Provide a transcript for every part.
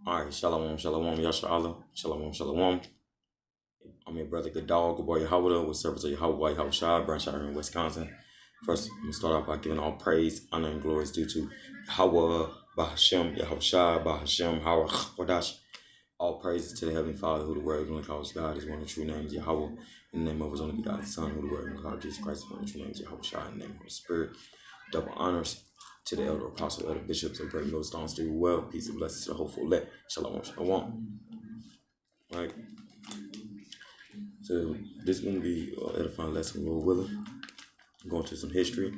All right, shalom, shalom, yashala, shalom, shalom. I'm your brother, good dog, good boy, Yahweh, with service of Yahweh, Yahweh Shai, branch out here in Wisconsin. First, I'm going to start off by giving all praise, honor, and glory is due to Yahweh, Bahashem, Yahweh Shai, Bahashem, Howard, Wadash. All praises to the Heavenly Father, who the Word only calls God, is one of the true names, Yahweh, in the name of His only begotten Son, who the Word only calls Jesus Christ, is one of the true names, Yahweh Shai, in the name of the Spirit. Double honors to the elder apostle, elder bishops, and great millstones to you well. Peace and blessings to the hopeful elect. Shalom, shalom. Right. So this is going to be an edifying lesson, Lord willing. Going to some history.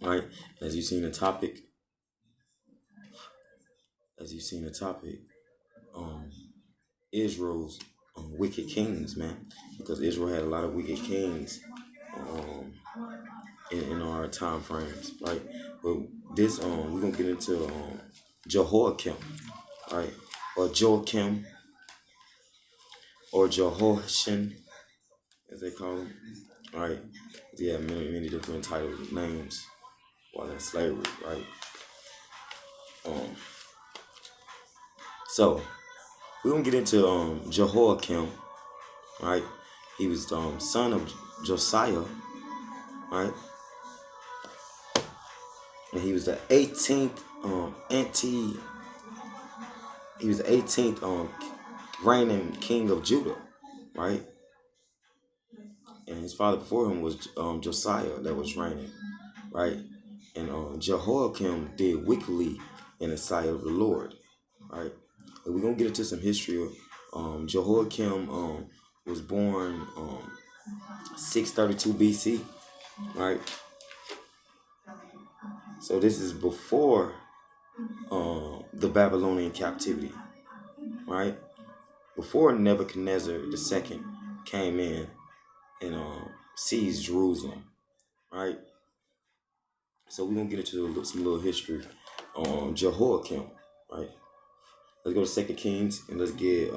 Right. As you've seen the topic, Israel's wicked kings, man, because Israel had a lot of wicked kings in our time frames, right? But this we're gonna get into Jehoiakim, right, or Joachim, or Jehoiachin, as they call him, right? He had many different titles, names while in slavery, right? So we're gonna get into Jehoiakim, right? He was son of Josiah, right? And he was the 18th he was the 18th reigning king of Judah, right? And his father before him was Josiah that was reigning, right? And Jehoiakim did wickedly in the sight of the Lord, right? And we're gonna get into some history of Jehoiakim. Was born 632 BC, right? So this is before the Babylonian captivity, right? Before Nebuchadnezzar II came in and seized Jerusalem, right? So we're gonna get into some little history on Jehoiakim, right? Let's go to 2 Kings and let's get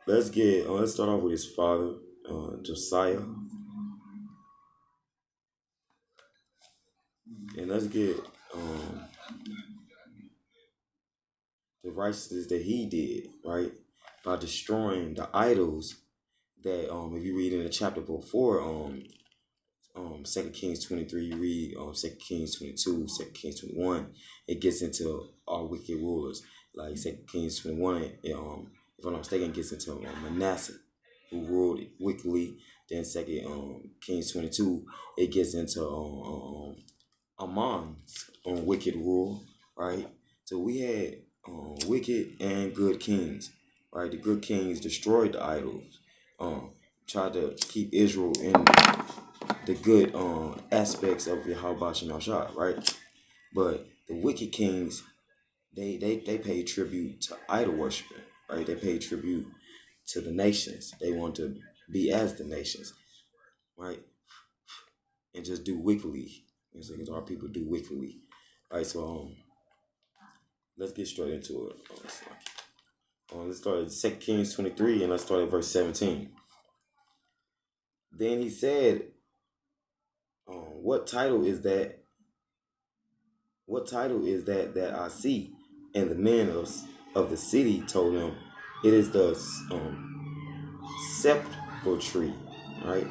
let's start off with his father, Josiah, and let's get the righteousness that he did, right, by destroying the idols that if you read in the chapter before 2 Kings 23, you read 2 Kings 22, 2 Kings 21, it gets into all wicked rulers. Like 2 Kings 21, if I'm not mistaken, gets into Manasseh, who ruled wickedly. Then 2 Kings 22, it gets into Amon's wicked rule, right? So we had wicked and good kings, right? The good kings destroyed the idols, tried to keep Israel in the good aspects of Yahweh Shem Shah, right? But the wicked kings, they paid tribute to idol worshiping, right? They paid tribute to the nations. They want to be as the nations, right? And just do wickedly. Because our people do wickedly, right? So let's get straight into it. Let's start at 2 Kings 23 and let's start at verse 17. Then he said, what title is that? What title is that I see And the men of the city told him, it is the sepulchre tree, right,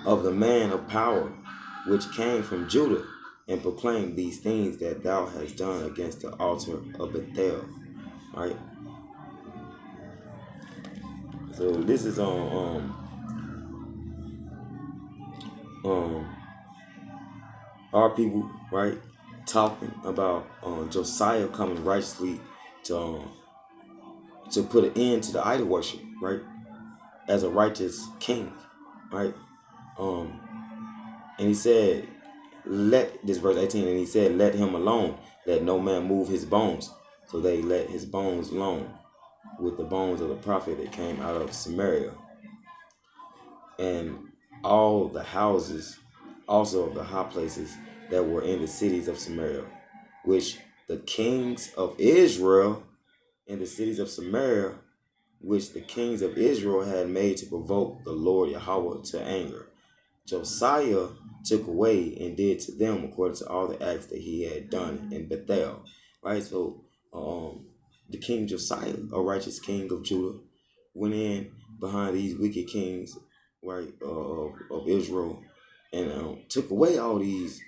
of the man of power, which came from Judah, and proclaimed these things that thou hast done against the altar of Bethel. Right. So this is on our people, right, talking about Josiah coming righteously to to put an end to the idol worship, right, as a righteous king, right. Um, and he said, let this verse 18, and he said, let him alone, let no man move his bones. So they let his bones alone, with the bones of the prophet that came out of Samaria, and all the houses also of the high places that were in the cities of Samaria, which the kings of Israel in the cities of Samaria, which the kings of Israel had made to provoke the Lord Yahweh to anger. Josiah took away and did to them according to all the acts that he had done in Bethel. Right? So the king Josiah, a righteous king of Judah, went in behind these wicked kings, right, of Israel, and took away all these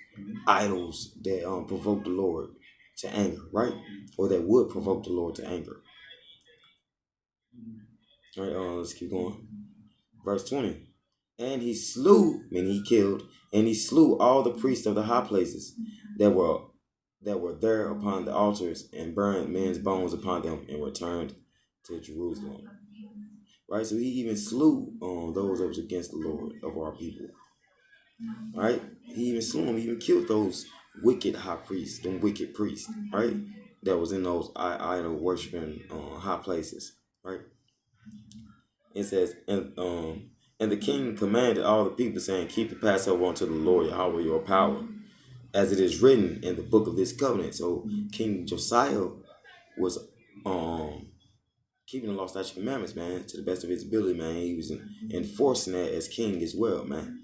idols that provoked the Lord to anger, right? Or that would provoke the Lord to anger. All right, let's keep going. Verse 20. And he slew, meaning he killed, and he slew all the priests of the high places that were there upon the altars, and burned men's bones upon them, and returned to Jerusalem. Right, so he even slew those that was against the Lord of our people. Right, he even slew them. He even killed those wicked high priests, them wicked priests. Right, that was in those idol worshiping high places. Right. It says, and the king commanded all the people, saying, keep the Passover unto the Lord Yahweh your power, as it is written in the book of this covenant. So King Josiah was keeping the law, statutes, commandments, man, to the best of his ability, man. He was enforcing that as king as well, man.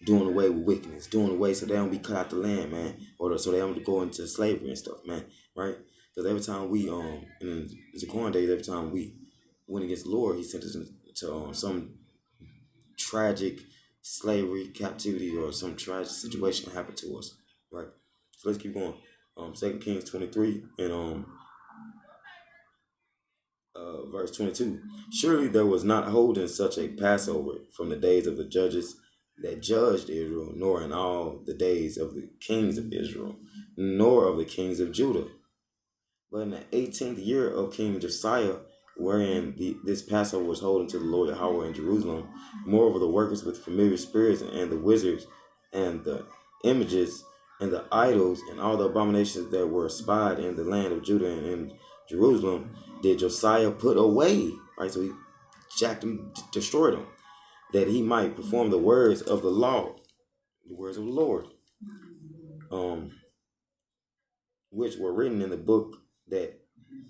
Doing away with wickedness, doing away so they don't be cut out the land, man, or so they don't go into slavery and stuff, man, right? Because every time we in the Zakoran days, every time we went against the Lord, he sent us to some tragic slavery, captivity, or some tragic situation happened to us, right? So let's keep going. 2 Kings 23 and verse 22. Surely there was not holding such a Passover from the days of the judges that judged Israel, nor in all the days of the kings of Israel, nor of the kings of Judah. But in the 18th year of King Josiah, wherein this Passover was holding to the Lord Yahweh in Jerusalem, moreover the workers with familiar spirits and the wizards and the images and the idols and all the abominations that were spied in the land of Judah and in Jerusalem did Josiah put away. Right, so he jacked them, destroyed them, that he might perform the words of the law, the words of the Lord, which were written in the book that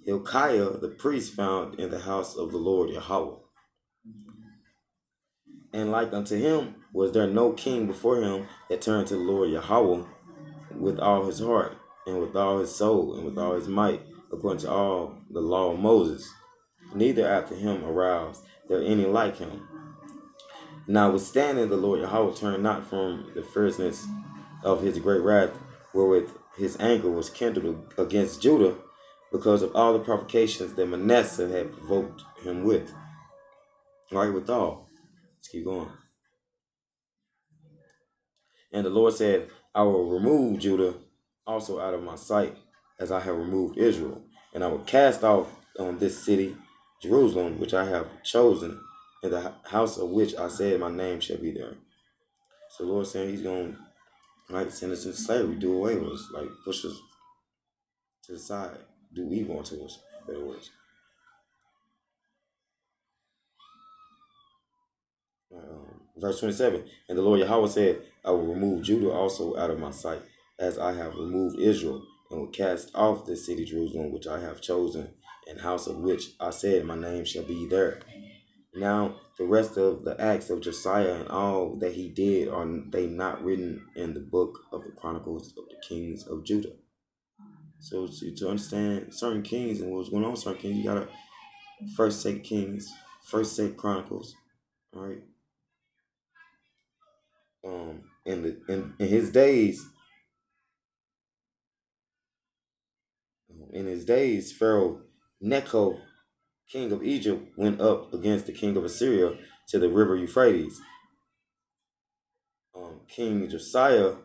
Hilkiah the priest found in the house of the Lord Yahweh. And like unto him was there no king before him that turned to the Lord Yahweh with all his heart, and with all his soul, and with all his might, according to all the law of Moses. Neither after him aroused there any like him. Notwithstanding, the Lord Yahweh turned not from the fierceness of his great wrath, wherewith his anger was kindled against Judah, because of all the provocations that Manasseh had provoked him with. All right, withal. Let's keep going. And the Lord said, I will remove Judah also out of my sight, as I have removed Israel. And I will cast off on this city, Jerusalem, which I have chosen, and the house of which I said my name shall be there. So the Lord saying he's going to send us into slavery, do away with us, like push us to the side, do evil unto us, in better words. Verse 27, and the Lord Yahweh said, I will remove Judah also out of my sight, as I have removed Israel, and will cast off this city Jerusalem, which I have chosen, and house of which I said my name shall be there. Now the rest of the acts of Josiah and all that he did, are they not written in the book of the Chronicles of the kings of Judah? So to understand certain kings and what was going on with certain kings, you gotta first take Kings, first take Chronicles, all right? In his days, Pharaoh Necho, king of Egypt, went up against the king of Assyria to the river Euphrates. King Josiah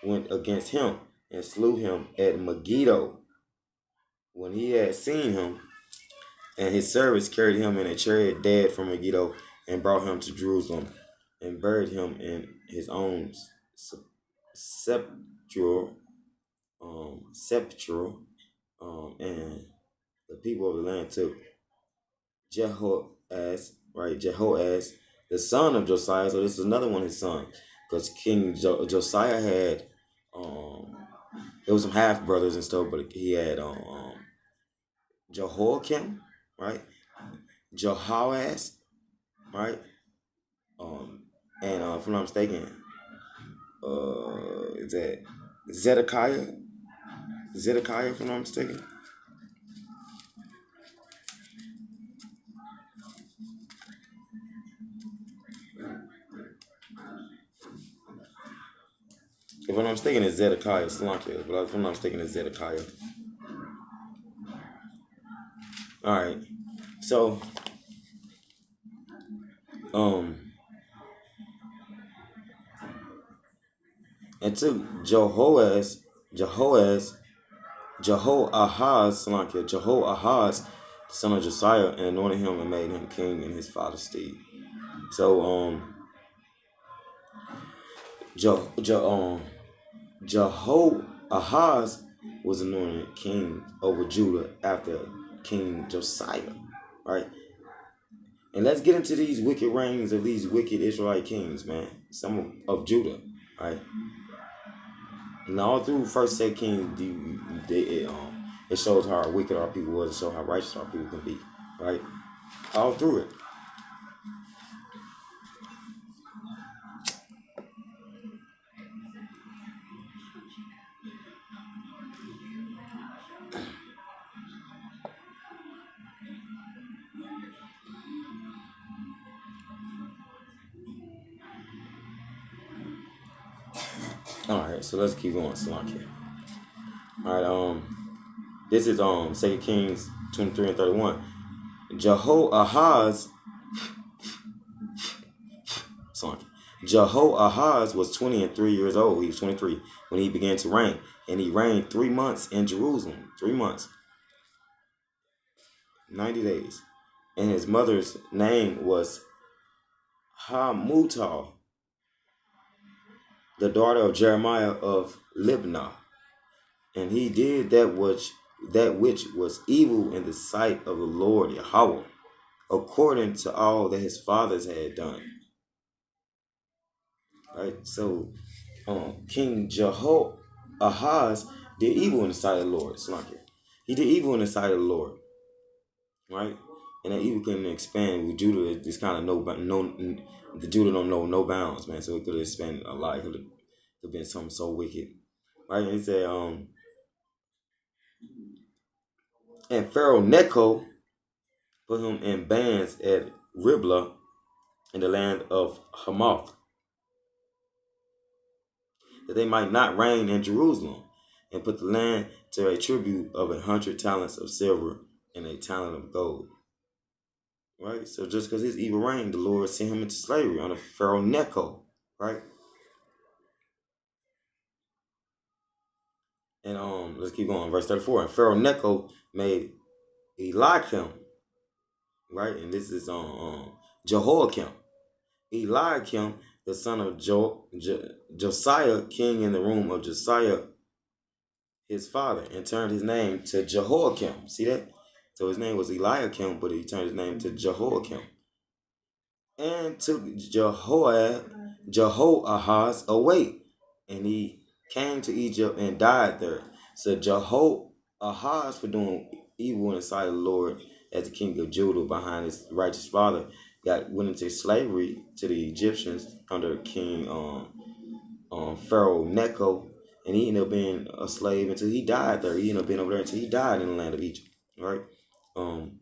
went against him and slew him at Megiddo. When he had seen him, and his servants carried him in a chariot dead from Megiddo and brought him to Jerusalem and buried him in his own sepulchre, and the people of the land took Jehoaz, the son of Josiah. So this is another one of his sons, because King Josiah had, there was some half brothers and stuff, but he had Jehoiakim, right? Jehoaz, right? And if I'm not mistaken, is that Zedekiah? Zedekiah, if I'm not mistaken. If I'm not mistaken, it's Zedekiah, Slakia, but if I'm not mistaken, it's Zedekiah. All right, so and took Jehoahaz, Jehoahaz, the son of Josiah, and anointed him and made him king in his father's stead. So Jehoahaz was anointed king over Judah after King Josiah, right? And let's get into these wicked reigns of these wicked Israelite kings, man. Some of Judah, right? And all through First Second Kings, it shows how wicked our people was, and show how righteous our people can be, right? All through it. All right, so let's keep going, Salaki. All right, this is 2 Kings 23 and 31. Jehoahaz was 20 and 3 years old. He was 23 when he began to reign, and he reigned 3 months in Jerusalem. 3 months, 90 days. And his mother's name was Hamutal, the daughter of Jeremiah of Libnah. And he did that which was evil in the sight of the Lord Yahweh, according to all that his fathers had done. Right? So King Jehoahaz did evil in the sight of the Lord. He did evil in the sight of the Lord. Right? And that evil can expand with Judah. It's kind of the Judah don't know no bounds, man. So it could have expanded a lot. It could have been something so wicked. Right? And he said, and Pharaoh Necho put him in bands at Riblah in the land of Hamath, that they might not reign in Jerusalem, and put the land to a tribute of 100 talents of silver and a talent of gold. Right? So just because his evil reign, the Lord sent him into slavery under Pharaoh Necho. Right? And let's keep going. Verse 34. And Pharaoh Necho made Eliakim, right? And this is Jehoiakim. Eliakim, the son of Josiah, king in the room of Josiah, his father, and turned his name to Jehoiakim. See that? So his name was Eliakim, but he turned his name to Jehoiakim. And took Jehoahaz away, and he came to Egypt and died there. So Jehoahaz, for doing evil in the sight of the Lord as the king of Judah behind his righteous father, went into slavery to the Egyptians under King Pharaoh Necho, and he ended up being a slave until he died there. He ended up being over there until he died in the land of Egypt. Right? Um,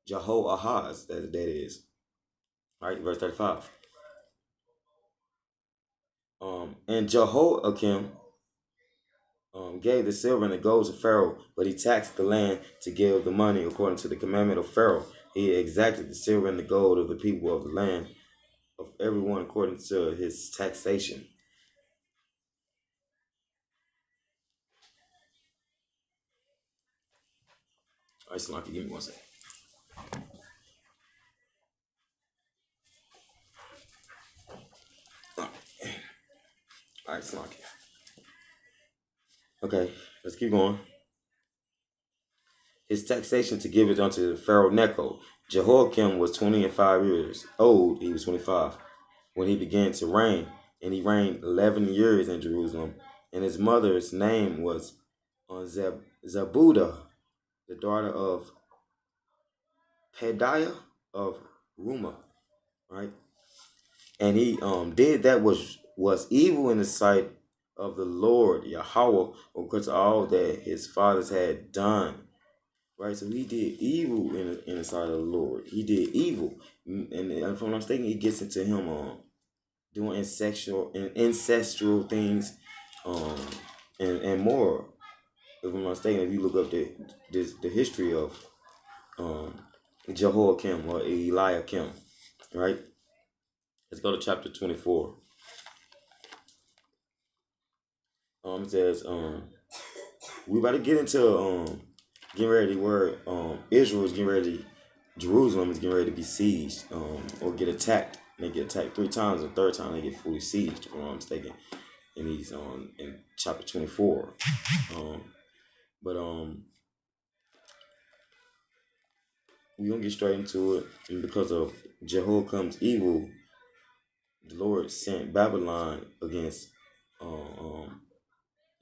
Jehoahaz, that is. Right, verse 35. And Jehoiakim gave the silver and the gold to Pharaoh, but he taxed the land to give the money according to the commandment of Pharaoh. He exacted the silver and the gold of the people of the land, of everyone according to his taxation. All right, Slunky, give me one second. All right, Slunky. Okay, let's keep going. His taxation to give it unto Pharaoh Necho. Jehoiakim was 25 years old. He was 25 when he began to reign, and he reigned 11 years in Jerusalem. And his mother's name was Zebudah, the daughter of Pedaiah of Rumah, right? And he did that was evil in the sight of the Lord Yahweh, according to all that his fathers had done. Right, so he did evil in the sight of the Lord. He did evil, and if I'm not mistaken, he gets into him doing ancestral things, um, and more. If I'm not mistaken, if you look up the history of Jehoiakim or Eliakim, right? Let's go to chapter 24. It says we about to get into getting ready where Israel is getting ready. Jerusalem is getting ready to be sieged or get attacked. They get attacked 3 times. The third time they get fully sieged, if I'm not mistaken. And he's in chapter 24. But we're gonna get straight into it. And because of Jehoiakim's evil, the Lord sent Babylon against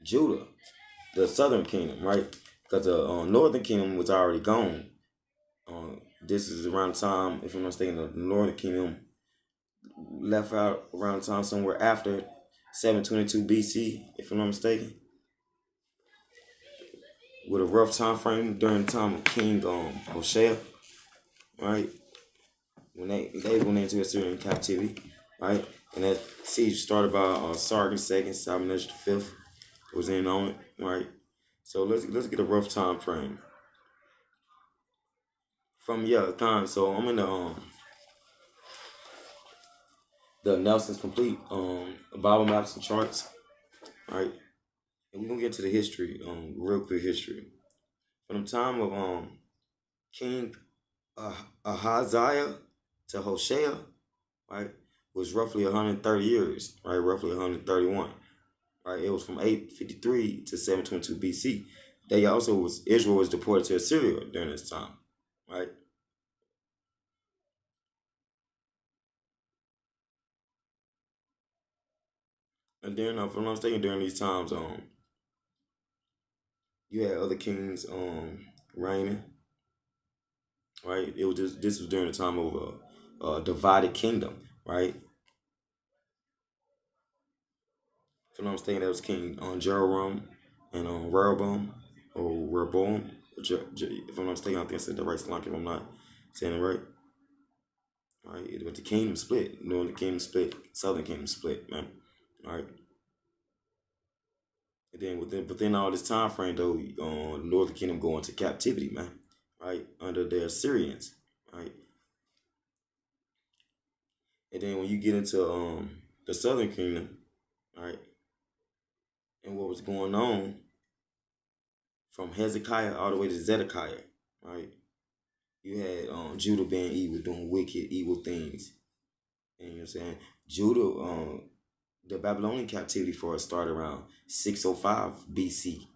Judah, the southern kingdom, right? Because the northern kingdom was already gone. This is around the time, if I'm not mistaken, the northern kingdom left out around the time somewhere after 722 BC, if I'm not mistaken, with a rough time frame during the time of King Hoshea, right? When they went into Assyrian captivity, right? And that siege started by Sargon II, Salmanassar V was in on it, right? So let's get a rough time frame from time. So I'm in the Nelson's complete Bible maps and charts, right? And we're gonna get to the history, real quick history. From the time of King Ahaziah to Hoshea, right, was roughly 130 years, right, roughly 131, right. It was from 853 to 722 BC. Israel was deported to Assyria during this time, right. And then, if I'm not mistaken, during these times, you had other kings reigning, right. It was this was during the time of a divided kingdom, right. If I'm not mistaken, that was King Jeroboam and Rehoboam or Rehoboam. If I'm not mistaken, I think I said the right slunk if I'm not saying it right. All right, but the kingdom split. You know, the kingdom split, southern kingdom split, man. All right. And then within all this time frame though, the northern kingdom go into captivity, man. Right, under the Assyrians. Right. And then when you get into the southern kingdom, right, and what was going on from Hezekiah all the way to Zedekiah, right? You had Judah being evil, doing wicked, evil things. And you know what I'm saying? Judah, the Babylonian captivity for us started around 605 BC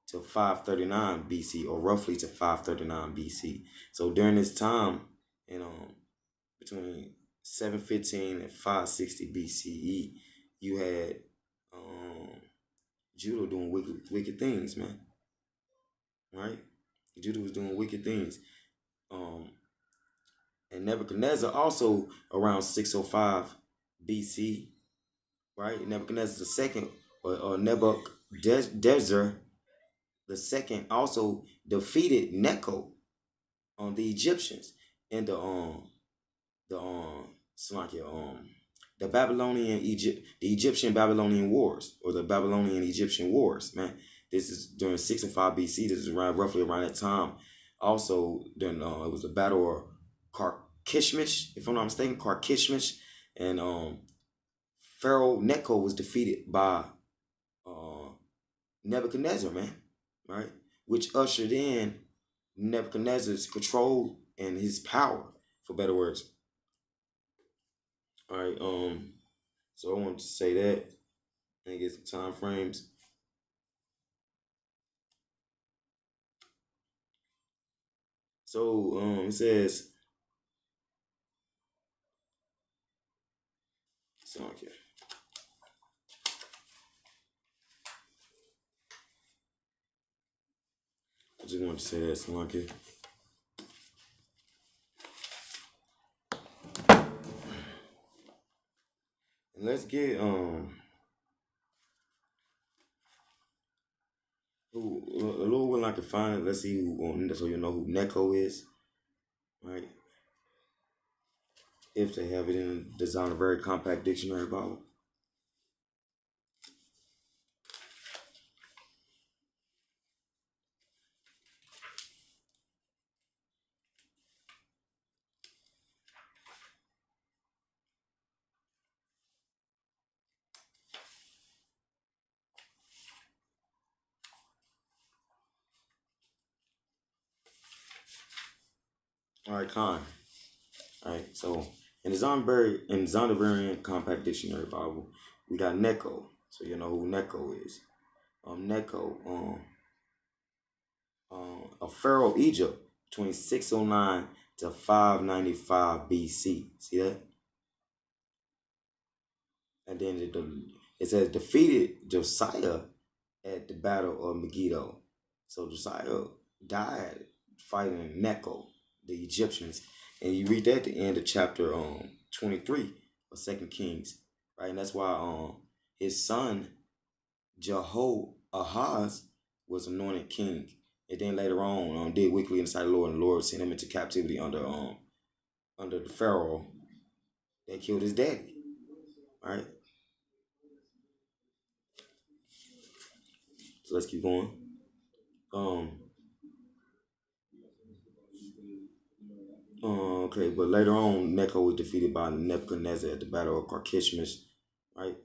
to 539 BC, or roughly to 539 BC. So during this time, you know, between 715 and 560 BCE, you had Judah doing wicked things, man. Right? Judah was doing wicked things. And Nebuchadnezzar also around 605 BC, right? Nebuchadnezzar II or Nebuchadnezzar the second also defeated Necho on the Egyptians in the Slovakia, the Egyptian Babylonian wars, or the Babylonian Egyptian wars, man. This is during 605 BC. This is around roughly around that time. Also, during it was the Battle of Carchemish, if I'm not mistaken, Carchemish, and Pharaoh Necho was defeated by uh, Nebuchadnezzar, man, right? Which ushered in Nebuchadnezzar's control and his power, for better words. All right, so I want to say that and get some time frames. So it says, so okay. I just wanted to say that, so okay. And let's get who a little one I can find. Let's see who so you know who Neko is, right? If they have it in design a very compact dictionary Bible. All right, Con. All right, so in the Zondervan Compact Dictionary Bible, we got Neko. So you know who Neko is. Neko, a pharaoh of Egypt between 609 to 595 BC. See that? And then it says defeated Josiah at the Battle of Megiddo. So Josiah died fighting Necho, the Egyptians. And you read that at the end of chapter 23 of Second Kings, right? And that's why his son Jehoahaz was anointed king. And then later on, did wickedly inside the Lord, and the Lord sent him into captivity under the Pharaoh that killed his daddy. Right? So let's keep going. Um okay, but later on Necho was defeated by Nebuchadnezzar at the Battle of Carchemish, right?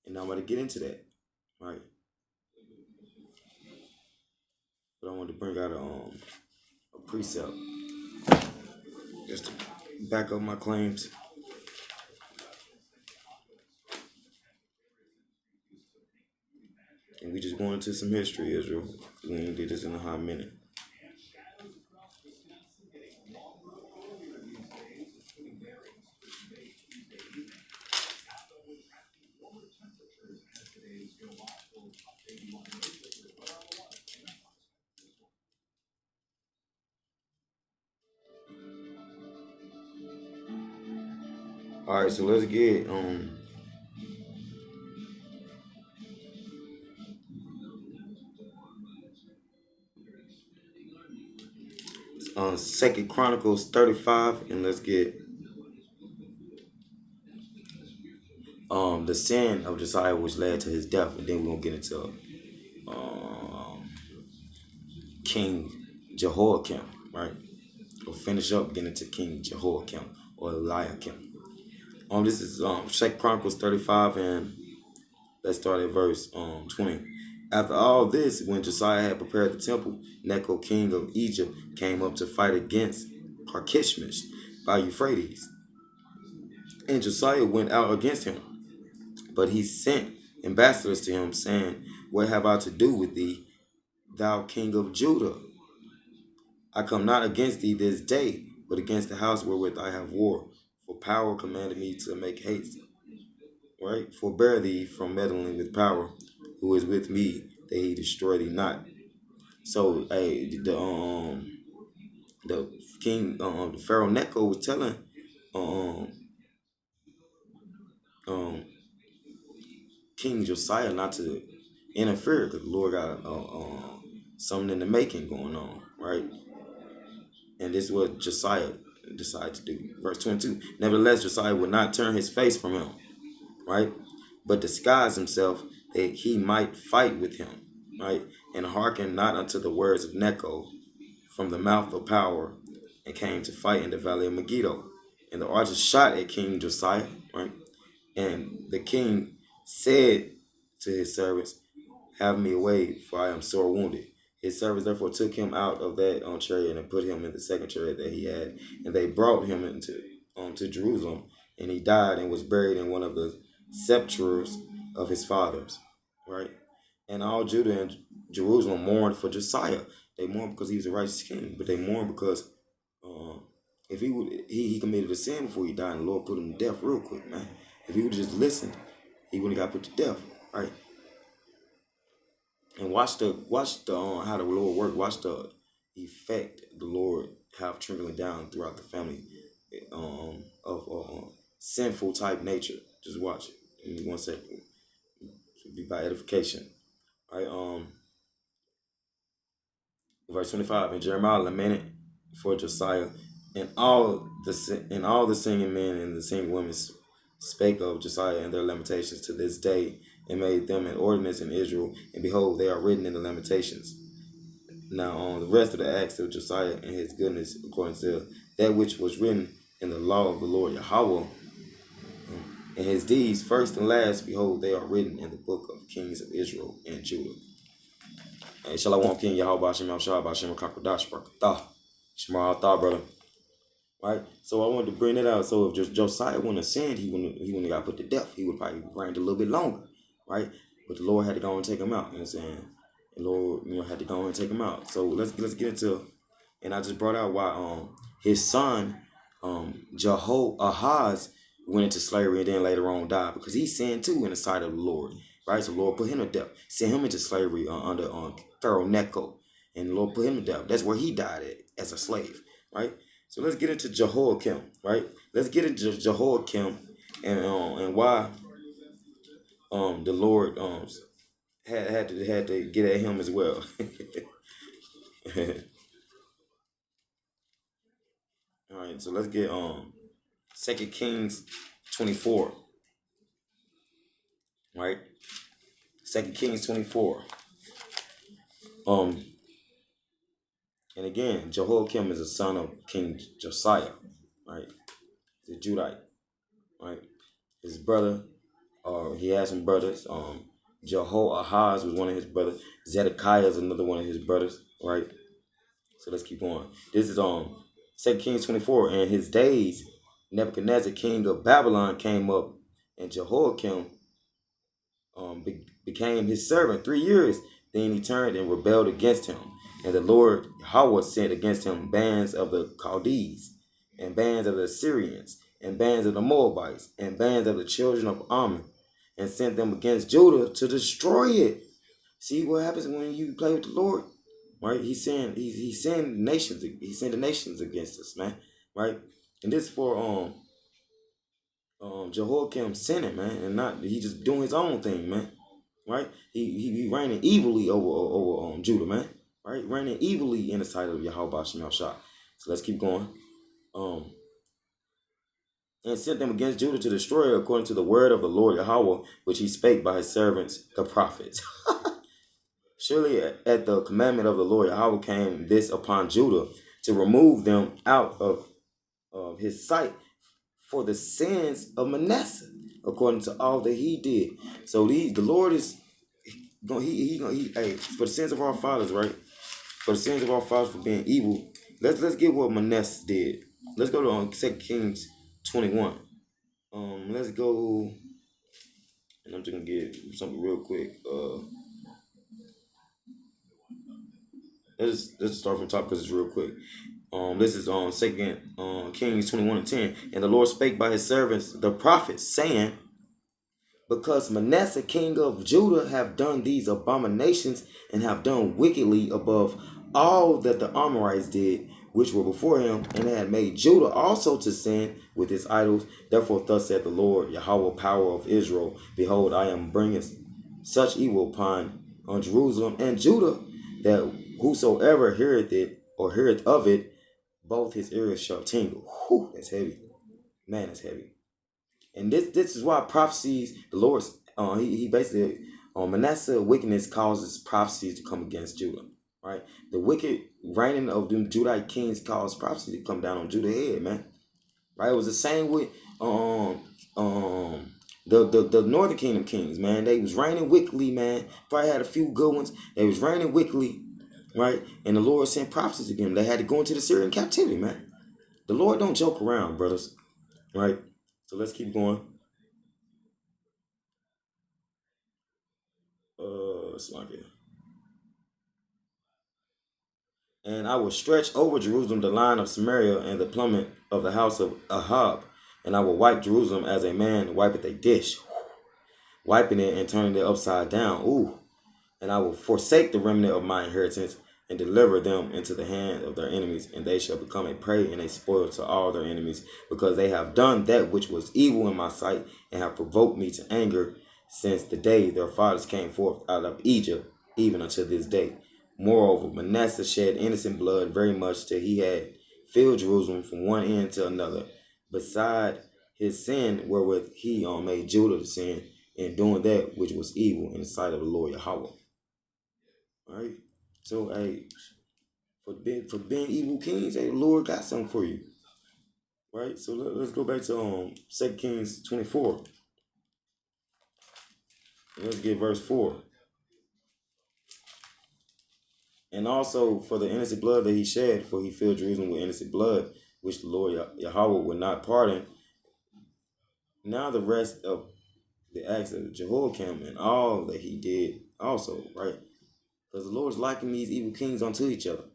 And I'm going to get into that, right? But I want to bring out a precept just to back up my claims. And we just going into some history, Israel. We ain't did this in a hot minute. All right, so let's get Second Chronicles 35, and let's get the sin of Josiah which led to his death, and then we're gonna get into um King Jehoiakim, right? We'll finish up getting into King Jehoiakim or Eliakim. This is Second Chronicles 35, and let's start at verse 20. After all this, when Josiah had prepared the temple, Necho, king of Egypt, came up to fight against Carchemish by Euphrates. And Josiah went out against him. But he sent ambassadors to him, saying, what have I to do with thee, thou king of Judah? I come not against thee this day, but against the house wherewith I have war. For power commanded me to make haste. Right? Forbear thee from meddling with power, who is with me, that he destroy thee not. So, hey, the king, the Pharaoh Necho was telling um, um, King Josiah not to interfere, because the Lord got something in the making going on, right? And this is what Josiah decided to do. Verse 22. Nevertheless, Josiah would not turn his face from him, right? But disguise himself that he might fight with him, right? And hearken not unto the words of Necho from the mouth of power, and came to fight in the valley of Megiddo. And the archers shot at King Josiah, right? And the king said to his servants, have me away, for I am sore wounded. His servants therefore took him out of that chariot and put him in the second chariot that he had, and they brought him into to Jerusalem, and he died and was buried in one of the sepulchres of his fathers, right? And all Judah and Jerusalem mourned for Josiah. They mourned because he was a righteous king, but they mourned because if he committed a sin before he died, and the Lord put him to death real quick, man. If he would have just listened, he wouldn't have got put to death, right? And watch the how the Lord worked. Watch the effect the Lord have trickling down throughout the family of sinful type nature. Just watch it. Give me 1 second. It'll be by edification. All right. Verse 25. And Jeremiah lamented for Josiah, and all the singing men and the singing women spake of Josiah and their lamentations to this day, and made them an ordinance in Israel. And behold, they are written in the lamentations. Now on the rest of the acts of Josiah and his goodness, according to that which was written in the law of the Lord Yahweh, and his deeds, first and last, behold, they are written in the book of kings of Israel and Judah. Hey, Shalom King Yahweh Bashem Yahshua Bashem Kakodash Barakatah. Shema Atah, brother. Right? So I wanted to bring that out. So if Josiah wouldn't have sinned, he wouldn't have got put to death. He would probably reigned a little bit longer. Right? But the Lord had to go and take him out. You know what I'm saying? The Lord, had to go and take him out. So let's get into, and I just brought out why his son Jehoahaz went into slavery and then later on died, because he sinned too in the sight of the Lord. Right? So the Lord put him to death, sent him into slavery under Pharaoh Necho, and the Lord put him to death. That's where he died at, as a slave. Right? So let's get into Jehoiakim. Right? Let's get into Jehoiakim and why the Lord had to get at him as well. All right, so let's get 2 Kings 24. Right? 2 Kings 24. And again, Jehoiakim is a son of King Josiah, right? The Judite, right? His brother, he had some brothers. Jehoahaz was one of his brothers. Zedekiah is another one of his brothers, right? So let's keep going. This is 2 Kings 24. In his days, Nebuchadnezzar, king of Babylon, came up, and Jehoiakim became his servant 3 years. Then he turned and rebelled against him. And the Lord Yahweh sent against him bands of the Chaldees, and bands of the Assyrians, and bands of the Moabites, and bands of the children of Ammon, and sent them against Judah to destroy it. See what happens when you play with the Lord? Right? He sent nations. He sent the nations against us, man. Right? And this for Jehoiakim sinning, man, and not he just doing his own thing, man. Right? He reigning evilly over Judah, man. Right? Reigning evilly in the sight of Yahweh Bashem Yahshua. So let's keep going. And sent them against Judah to destroy it, according to the word of the Lord Yahweh, which he spake by his servants, the prophets. Surely at the commandment of the Lord Yahweh came this upon Judah, to remove them out of his sight for the sins of Manasseh, according to all that he did. So the Lord is going. Hey, for the sins of our fathers, right? For the sins of our fathers for being evil. Let's get what Manasseh did. Let's go to 2 Kings 21. Let's go, and I'm just gonna get something real quick. Let's start from top because it's real quick. This is on 2 Kings 21:10. And the Lord spake by his servants the prophets, saying, because Manasseh king of Judah have done these abominations, and have done wickedly above all that the Amorites did, which were before him, and had made Judah also to sin with his idols. Therefore thus saith the Lord, Yahweh, power of Israel, behold, I am bringing such evil on Jerusalem and Judah, that whosoever heareth it or heareth of it, both his ears shall tingle. Whew, that's heavy. Man, that's heavy. And this is why prophecies, the Lord's, he basically, Manasseh wickedness causes prophecies to come against Judah, right? The wicked reigning of the Judite kings caused prophecy to come down on Judah's head, man. Right? It was the same with the Northern Kingdom kings, man. They was reigning wickedly, man. Probably had a few good ones. They was reigning wickedly, right? And the Lord sent prophecies against them. They had to go into the Syrian captivity, man. The Lord don't joke around, brothers, right? So let's keep going. It's like it. And I will stretch over Jerusalem the line of Samaria and the plummet of the house of Ahab, and I will wipe Jerusalem as a man wipeth a dish, wiping it and turning it upside down. Ooh. And I will forsake the remnant of my inheritance and deliver them into the hand of their enemies, and they shall become a prey and a spoil to all their enemies, because they have done that which was evil in my sight, and have provoked me to anger since the day their fathers came forth out of Egypt, even unto this day. Moreover, Manasseh shed innocent blood very much, till he had filled Jerusalem from one end to another, beside his sin wherewith he made Judah to sin, in doing that which was evil in the sight of the Lord Yahweh. All right. So, hey, for being evil kings, hey, the Lord got something for you. Right. So let's go back to 2 Kings 24. Let's get verse 4. And also for the innocent blood that he shed, for he filled Jerusalem with innocent blood, which the Lord Yahweh would not pardon. Now the rest of the acts of Jehoiakim and all that he did also, right? Because the Lord is liking these evil kings unto each other.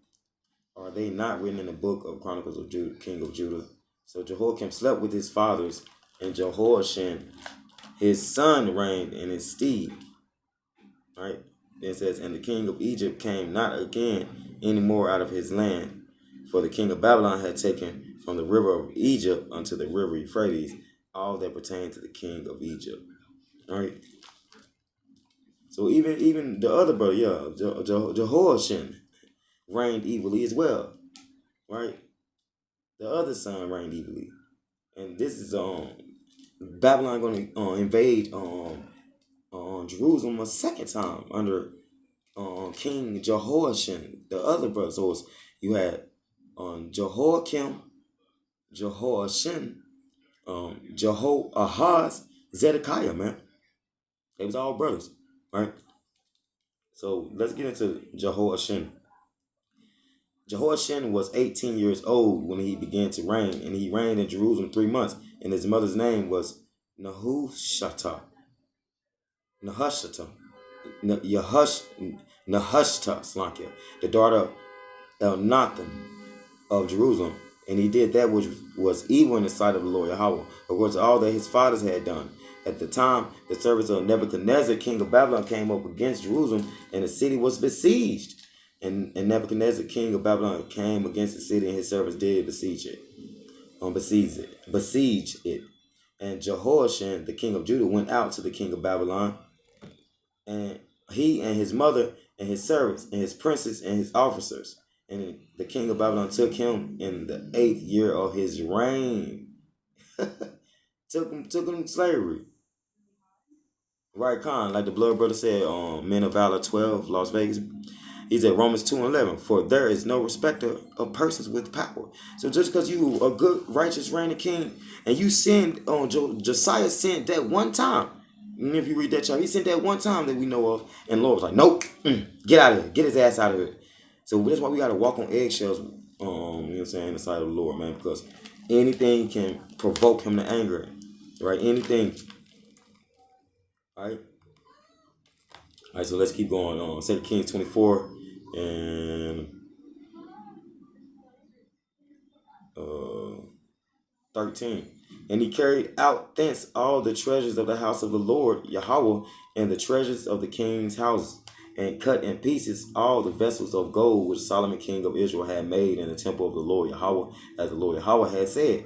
Are they not written in the book of Chronicles of Judah, king of Judah? So Jehoiakim slept with his fathers, and Jehoiachin, his son, reigned in his stead. Right? Then it says, and the king of Egypt came not again any more out of his land, for the king of Babylon had taken from the river of Egypt unto the river Euphrates all that pertained to the king of Egypt. All right. So even the other brother, Jehoiachin, reigned evilly as well, right? The other son reigned evilly, and this is Babylon going to invade Jerusalem a second time under King Jehoiachin. The other brothers, so you had Jehoiakim, Jehoiachin, Jehoahaz, Zedekiah, man. They was all brothers, right? So let's get into Jehoiachin. Jehoiachin was 18 years old when he began to reign, and he reigned in Jerusalem 3 months, and his mother's name was Nehushta, the daughter of Elnathan of Jerusalem. And he did that which was evil in the sight of the Lord Yahweh, according to all that his fathers had done. At the time, the servants of Nebuchadnezzar, king of Babylon, came up against Jerusalem, and the city was besieged. And Nebuchadnezzar, king of Babylon, came against the city, and his servants did besiege it. And Jehoiachin, the king of Judah, went out to the king of Babylon, and he and his mother and his servants and his princes and his officers. And the king of Babylon took him in the 8th year of his reign. took him to slavery. Right, Khan, like the blood brother said, Men of Valor 12, Las Vegas. He's at Romans 2:11. For there is no respecter of persons with power. So just because you a good, righteous, reigning king, and you sinned on Josiah sinned that one time. And if you read that chapter, he sinned that one time that we know of, and the Lord was like, nope, get out of here, get his ass out of here. So that's why we got to walk on eggshells, you know what I'm saying, in the sight of the Lord, man, because anything can provoke him to anger, right? Anything. All right. All right, so let's keep going on. 2 Kings 24 and 13. And he carried out thence all the treasures of the house of the Lord Yahweh, and the treasures of the king's houses, and cut in pieces all the vessels of gold which Solomon king of Israel had made in the temple of the Lord Yahweh, as the Lord Yahweh had said.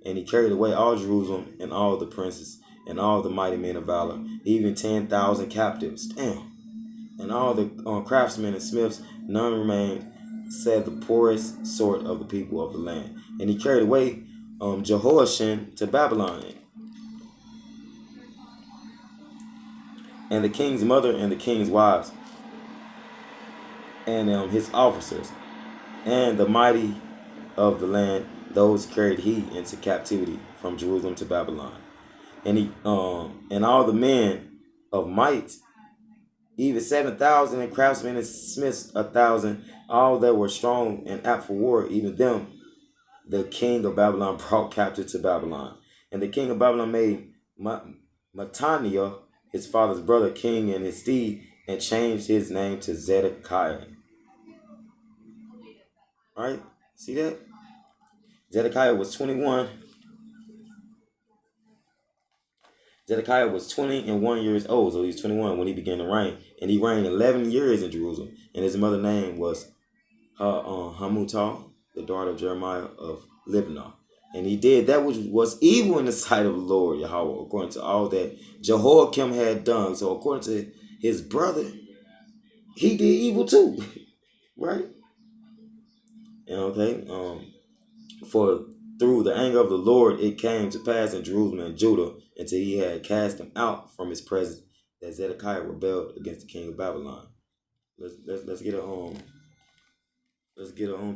And he carried away all Jerusalem and all the princes and all the mighty men of valor, even 10,000 captives. Damn. And all the craftsmen and smiths, none remained, said the poorest sort of the people of the land. And he carried away Jehoiakim to Babylon, and the king's mother and the king's wives, and his officers, and the mighty of the land, those carried he into captivity from Jerusalem to Babylon. And he and all the men of might, even 7,000, and craftsmen and smiths 1,000, all that were strong and apt for war, even them the king of Babylon brought captive to Babylon. And the king of Babylon made Mattaniah, his father's brother, king in his stead, and changed his name to Zedekiah. Right? See that? Zedekiah was 21. Zedekiah was 21 years old, so he was 21 when he began to reign. And he reigned 11 years in Jerusalem. And his mother's name was Hamutal, the daughter of Jeremiah of Libnah. And he did that which was evil in the sight of the Lord Yahweh, according to all that Jehoiakim had done. So according to his brother, he did evil too. Right? And okay, for through the anger of the Lord it came to pass in Jerusalem and Judah, until he had cast them out from his presence, that Zedekiah rebelled against the king of Babylon. Let's get a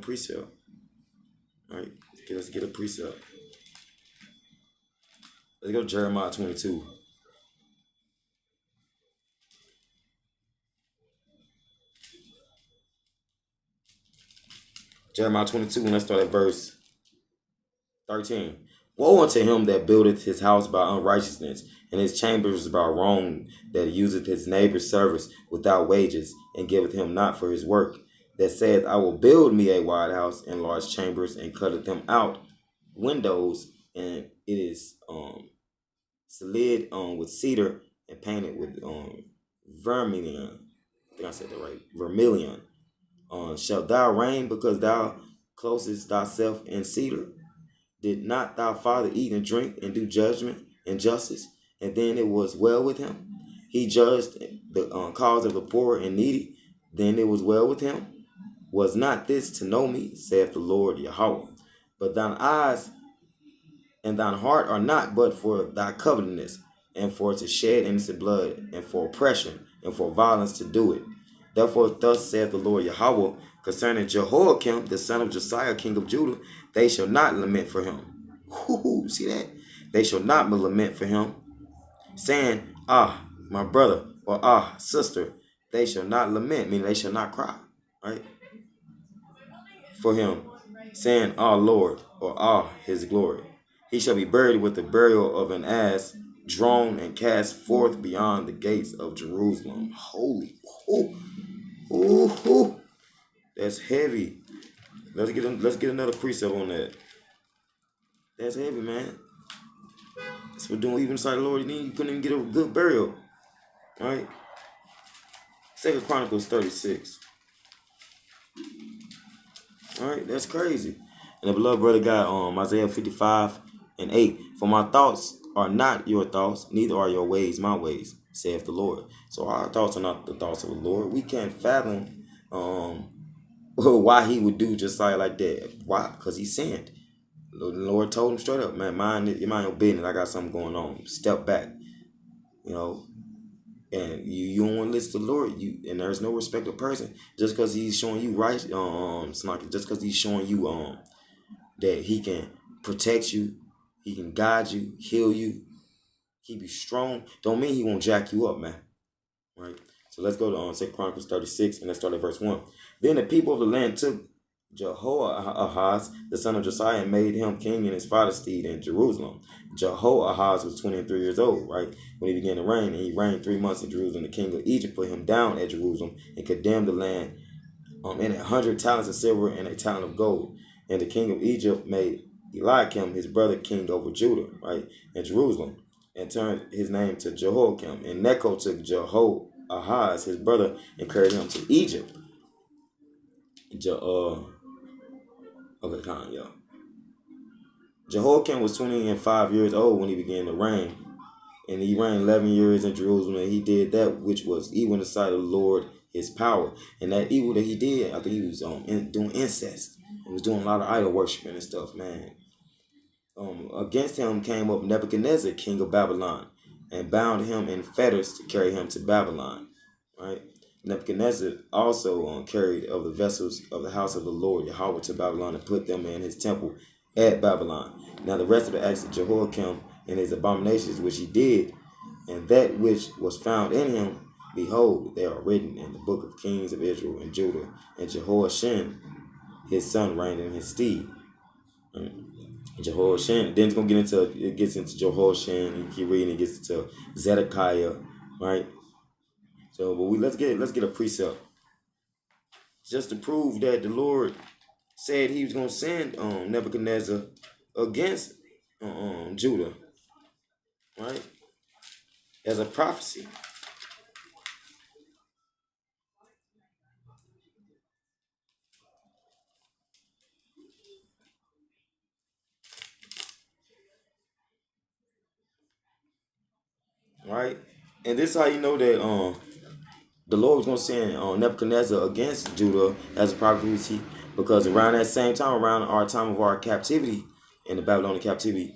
precept. All right, let's get a precept. Let's go to Jeremiah 22. Jeremiah 22, and let's start at verse 13. Woe unto him that buildeth his house by unrighteousness, and his chambers by wrong, that useth his neighbor's service without wages, and giveth him not for his work, that saith, I will build me a wide house and large chambers, and cutteth them out windows, and it is slid with cedar, and painted with vermilion. I think I said that right. Vermilion. Shalt thou reign because thou closest thyself in cedar? Did not thy father eat and drink and do judgment and justice? And then it was well with him. He judged the cause of the poor and needy. Then it was well with him. Was not this to know me, saith the Lord Yahweh? But thine eyes and thine heart are not but for thy covetousness, and for to shed innocent blood, and for oppression, and for violence to do it. Therefore thus saith the Lord Yahweh concerning Jehoiakim, the son of Josiah, king of Judah, they shall not lament for him. Ooh, see that? They shall not lament for him, saying, ah, my brother, or ah, sister. They shall not lament, meaning they shall not cry, right? For him, saying, ah, Lord, or ah, his glory. He shall be buried with the burial of an ass, drawn and cast forth beyond the gates of Jerusalem. Holy, ooh, that's heavy. Let's get another precept on that. That's heavy, man. That's what doing even inside the Lord. You couldn't even get a good burial, right? 2 Chronicles 36. All right, that's crazy. And the beloved brother got Isaiah 55:8. For my thoughts are not your thoughts, neither are your ways my ways, saith the Lord. So our thoughts are not the thoughts of the Lord. We can't fathom why he would do just like that. Why? Because he sinned. The Lord told him straight up, man, mind your business. I got something going on. Step back. You know. And you don't want to listen to the Lord. And there's no respect of person. Just because he's showing you right, just because he's showing you that he can protect you, he can guide you, heal you, keep you strong, don't mean he won't jack you up, man. Right? So let's go to 2 Chronicles 36, and let's start at verse 1. Then the people of the land took Jehoahaz, the son of Josiah, and made him king in his father's stead in Jerusalem. Jehoahaz was 23 years old, right, when he began to reign, and he reigned 3 months in Jerusalem. The king of Egypt put him down at Jerusalem and condemned the land in 100 talents of silver and a talent of gold. And the king of Egypt made Eliakim, his brother, king over Judah, right, in Jerusalem, and turned his name to Jehoiakim. And Necho took Jehoiakim Ahaz, his brother, and carried him to Egypt. Je- uh, okay, yeah. Jehoiakim was 25 years old when he began to reign, and he reigned 11 years in Jerusalem, and he did that which was evil in the sight of the Lord, his power. And that evil that he did, I think he was doing incest. He was doing a lot of idol worshiping and stuff, man. Against him came up Nebuchadnezzar, king of Babylon, and bound him in fetters to carry him to Babylon. Right? Nebuchadnezzar also carried of the vessels of the house of the Lord Yahweh to Babylon and put them in his temple at Babylon. Now the rest of the acts of Jehoiakim and his abominations which he did, and that which was found in him, behold, they are written in the book of kings of Israel and Judah. And Jehoiachin, his son, reigned in his stead. Jehoiachin. Then it's gonna it gets into Jehoiachin. You keep reading, it gets into Zedekiah, right? So, but let's get a precept just to prove that the Lord said He was gonna send Nebuchadnezzar against Judah, right? As a prophecy, right? And this is how you know that the Lord was going to send Nebuchadnezzar against Judah as a prophecy, because around that same time, around our time of our captivity in the Babylonian captivity,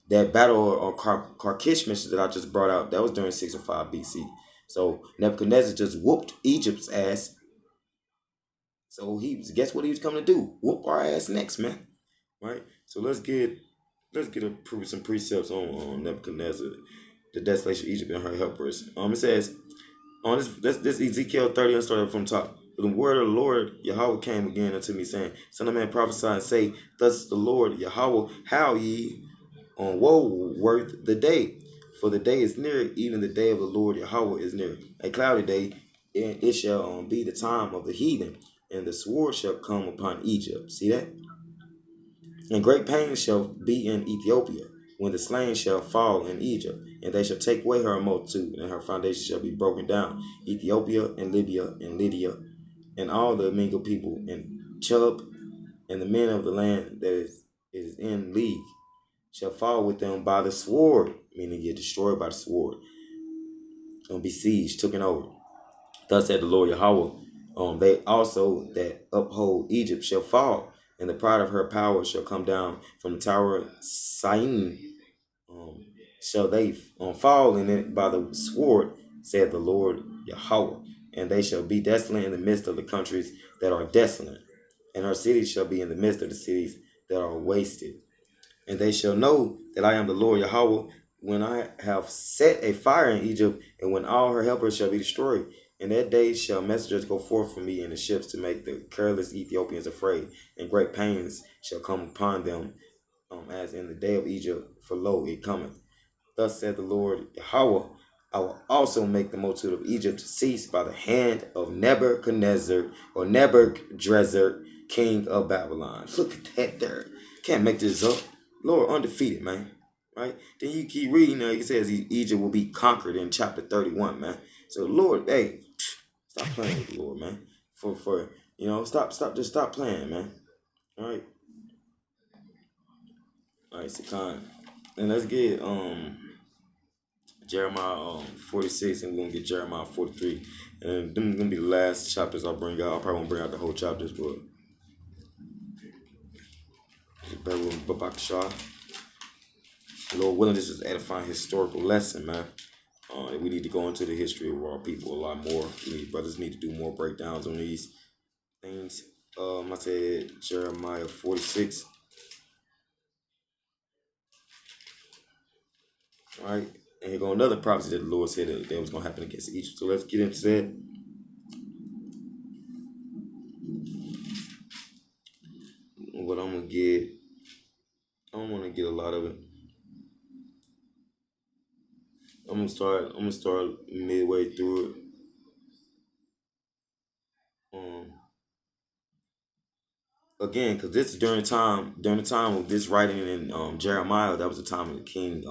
that battle on Carchemish that I just brought out, that was during 605 BC. So Nebuchadnezzar just whooped Egypt's ass. So guess what he was coming to do? Whoop our ass next, man. Right? So some precepts on Nebuchadnezzar, the desolation of Egypt and her helpers. It says on this Ezekiel 30, and started from top. The word of the Lord Yahweh came again unto me, saying, Son of man, prophesy and say, Thus the Lord Yahweh, how ye on woe worth the day. For the day is near, even the day of the Lord Yahweh is near. A cloudy day, and it shall be the time of the heathen, and the sword shall come upon Egypt. See that? And great pain shall be in Ethiopia, when the slain shall fall in Egypt, and they shall take away her multitude, and her foundation shall be broken down. Ethiopia and Libya and Lydia, and all the mingled people, and Chub, and the men of the land that is in league, shall fall with them by the sword, meaning get destroyed by the sword, and besieged, taken over. Thus said the Lord Yahweh, they also that uphold Egypt shall fall, and the pride of her power shall come down from the tower of Syene. Shall they fall in it by the sword, said the Lord Yahweh, and they shall be desolate in the midst of the countries that are desolate, and her cities shall be in the midst of the cities that are wasted. And they shall know that I am the Lord Yahweh when I have set a fire in Egypt, and when all her helpers shall be destroyed. In that day shall messengers go forth from me in the ships to make the careless Ethiopians afraid, and great pains shall come upon them, as in the day of Egypt, for lo, it cometh. Thus said the Lord Yahweh, I will also make the multitude of Egypt to cease by the hand of Nebuchadnezzar, or Nebuchadrezzar, king of Babylon. Look at that there. Can't make this up. Lord undefeated, man. Right? Then you keep reading, it says Egypt will be conquered in chapter 31, man. So Lord, hey, stop playing with the Lord, man. Stop playing, man. All right. All right, Sakan. And let's get Jeremiah 46, and we're gonna get Jeremiah 43. And them gonna be the last chapters I'll bring out. I probably won't bring out the whole chapters, but bear with me, Babakshah. Lord willing, this is edifying historical lesson, man. We need to go into the history of our people a lot more. Brothers need to do more breakdowns on these things. I said Jeremiah 46. Right? And here go another prophecy that the Lord said that was gonna happen against Egypt. So let's get into that. What I'm gonna get, I don't wanna get a lot of it. I'm gonna start midway through it. Um, Again, because this is during the time of this writing in Jeremiah, that was the time of the king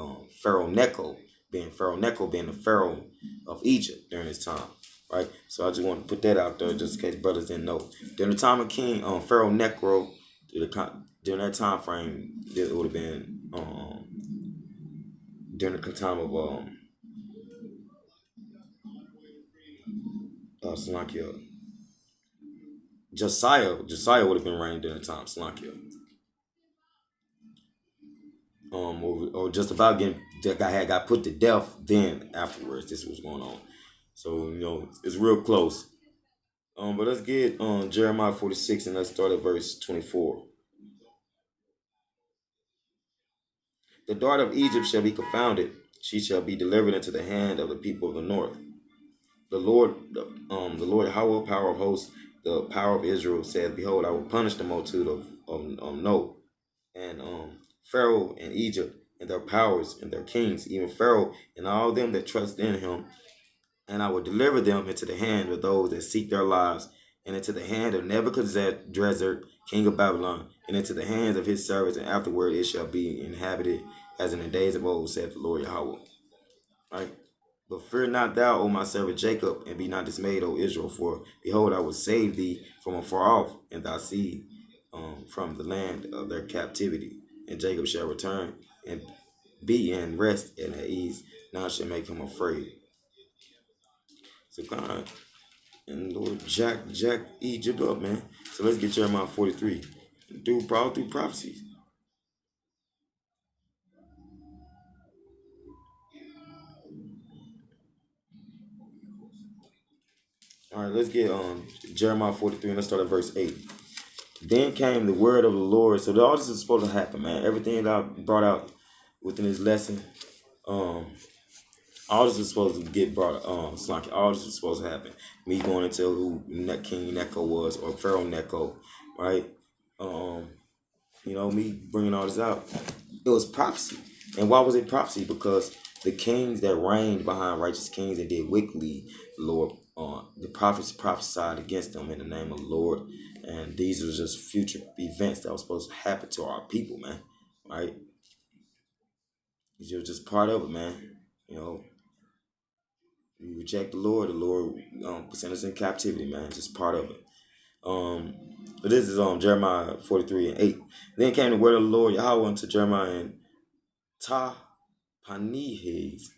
Pharaoh Necho. being Pharaoh Necho being the Pharaoh of Egypt during this time. Right? So I just want to put that out there just in case brothers didn't know. During the time of King Pharaoh Necho, during that time frame, it would have been during the time of Salakia. Josiah would have been reigning during the time Salakia. Or just about getting that guy had got put to death. Then afterwards, this was going on. So it's real close. But let's get Jeremiah 46 and let's start at verse 24. The daughter of Egypt shall be confounded; she shall be delivered into the hand of the people of the north. The Lord Yahweh, power of hosts, the power of Israel, said, "Behold, I will punish the multitude of No, and Pharaoh and Egypt, and their powers and their kings, even Pharaoh and all them that trust in him. And I will deliver them into the hand of those that seek their lives, and into the hand of Nebuchadnezzar, king of Babylon, and into the hands of his servants, and afterward it shall be inhabited as in the days of old, saith the Lord Yahweh." Right? But fear not thou, O my servant Jacob, and be not dismayed, O Israel, for behold, I will save thee from afar off, and thy seed from the land of their captivity. And Jacob shall return and be in rest and at ease. Now shall make him afraid. So God and Lord Jack Egypt up, man. So let's get Jeremiah 43. All through prophecies. All right, let's get Jeremiah 43 and let's start at verse 8. Then came the word of the Lord. So all this is supposed to happen, man. Everything that I brought out within this lesson, all this is supposed to get brought Slonky. All this is supposed to happen. Me going into who King Necho was, or Pharaoh Necho, right? Me bringing all this out. It was prophecy. And why was it prophecy? Because the kings that reigned behind righteous kings and did wickedly, Lord, the prophets prophesied against them in the name of the Lord. And these were just future events that were supposed to happen to our people, man. Right? You're just part of it, man. You reject the Lord send us in captivity, man. Just part of it. But this is Jeremiah 43 and 8. Then came the word of the Lord Yahweh unto Jeremiah and Panehes,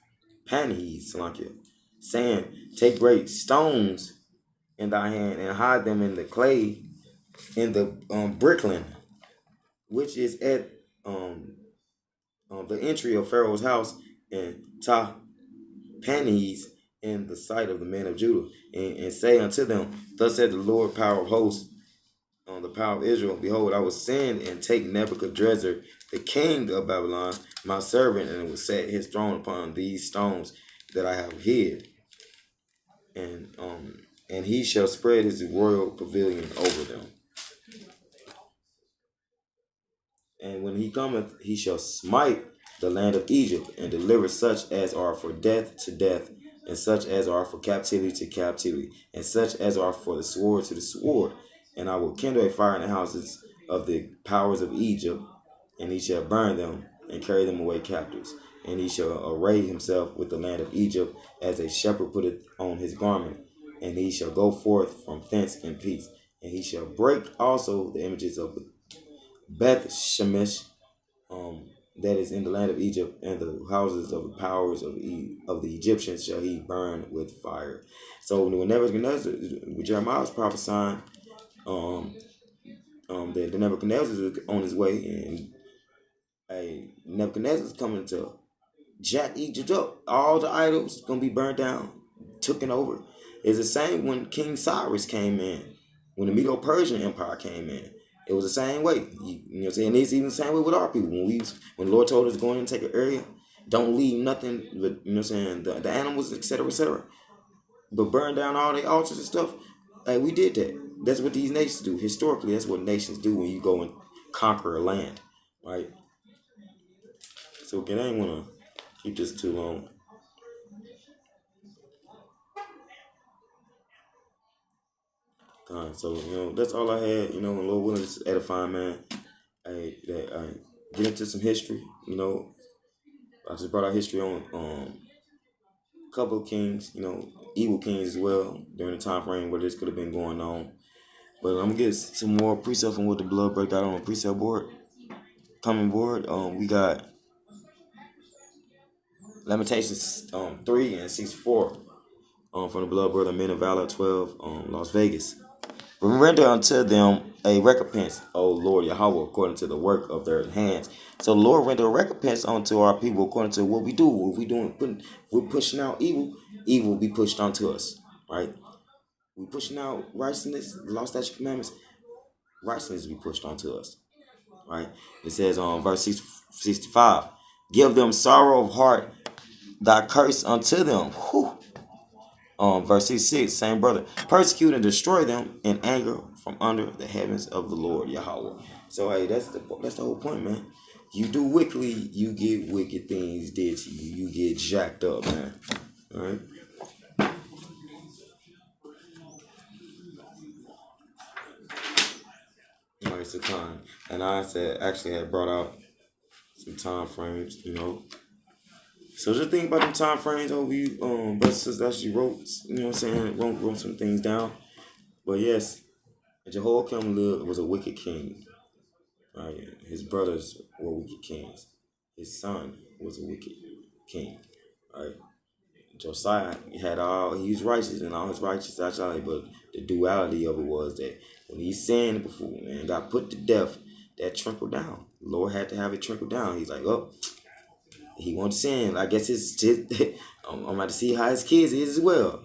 Salakia, saying, "Take great stones in thy hand and hide them in the clay in the brickland, which is at the entry of Pharaoh's house, and Panehes in the sight of the men of Judah, and say unto them, Thus said the Lord, power of hosts, on the power of Israel, behold, I will send and take Nebuchadnezzar, the king of Babylon, my servant, and will set his throne upon these stones that I have hid, and he shall spread his royal pavilion over them. And when he cometh, he shall smite the land of Egypt, and deliver such as are for death to death, and such as are for captivity to captivity, and such as are for the sword to the sword. And I will kindle a fire in the houses of the powers of Egypt, and he shall burn them and carry them away captives. And he shall array himself with the land of Egypt as a shepherd putteth on his garment, and he shall go forth from thence in peace. And he shall break also the images of Beth Shemesh, that is in the land of Egypt, and the houses of the powers of the Egyptians shall he burn with fire. So when Nebuchadnezzar, Jeremiah was prophesying, that Nebuchadnezzar is on his way, and Nebuchadnezzar is coming to jack Egypt up. All the idols gonna be burned down, taken over. It's the same when King Cyrus came in, when the Medo-Persian Empire came in. It was the same way. You know what I'm saying? It's even the same way with our people. When the Lord told us to go in and take an area, don't leave nothing but, you know what I'm saying, the animals, etc., etc. But burn down all the altars and stuff. Hey, we did that. That's what these nations do. Historically, that's what nations do when you go and conquer a land. Right? So again, I ain't wanna keep this too long. So that's all I had. And Lord willing, just edifying, man. I get into some history. I just brought out history on couple of kings, evil kings as well during the time frame where this could have been going on. But I'm gonna get some more precepts on what the blood break out on the precept board. Coming board, we got Lamentations 3:64 from the blood brother Men of Valor 12 Las Vegas. Render unto them a recompense, O Lord Yahweh, according to the work of their hands. So the Lord render a recompense unto our people according to what we do. If we doing we're pushing out evil, evil will be pushed onto us. Right? We pushing out righteousness, the law, statute, commandments, righteousness will be pushed onto us. Right? It says on verse 65, give them sorrow of heart, thy curse unto them. Whew. Verse 66, same brother. Persecute and destroy them in anger from under the heavens of the Lord Yahweh. So hey, that's the whole point, man. You do wickedly, you get wicked things did to you. You get jacked up, man. Alright? Alright, so time. And I actually had brought out some time frames, So just think about them time frames over you, brothers and sisters actually wrote, what I'm saying, wrote some things down. But yes, Jehoiakim was a wicked king. Right? His brothers were wicked kings. His son was a wicked king. Right? Josiah he was righteous and all his righteous actually, but the duality of it was that when he sinned before and got put to death, that trickled down. The Lord had to have it trickle down. He's like, oh, he won't sin. I guess I'm about to see how his kids is as well,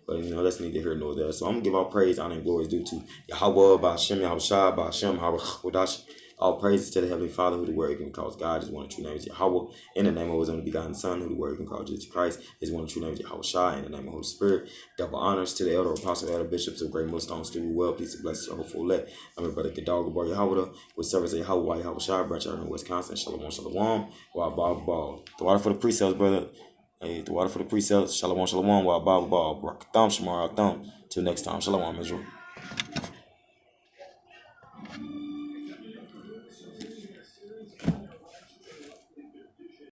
But that's neither here nor there. So I'm gonna give all praise, honor, and glory due to Yahweh, Ba'ashem, Yahushua, Ba'ashem, Hawadash. All praises to the Heavenly Father, who the Word can call God. His one and true name is Yahweh. In the name of His only begotten Son, who the Word can call Jesus Christ. His one and true name is Yahushua. In the name of the Holy Spirit. Double honors to the elder apostle, elder bishops of great millstones to well. Peace and blessings to hopeful elect. I'm your brother Gadal Gabar Yahweh, with service of Yahweh, Yahushua, branch out in Wisconsin. Shalom, shalom. Wow, Bob, Ball. The water for the precepts, brother. Hey, the water for the precepts. Shalom, shalom. Wow, Bob, Ball. Thumb, Shamar, thumb. Till next time. Shalom, Israel.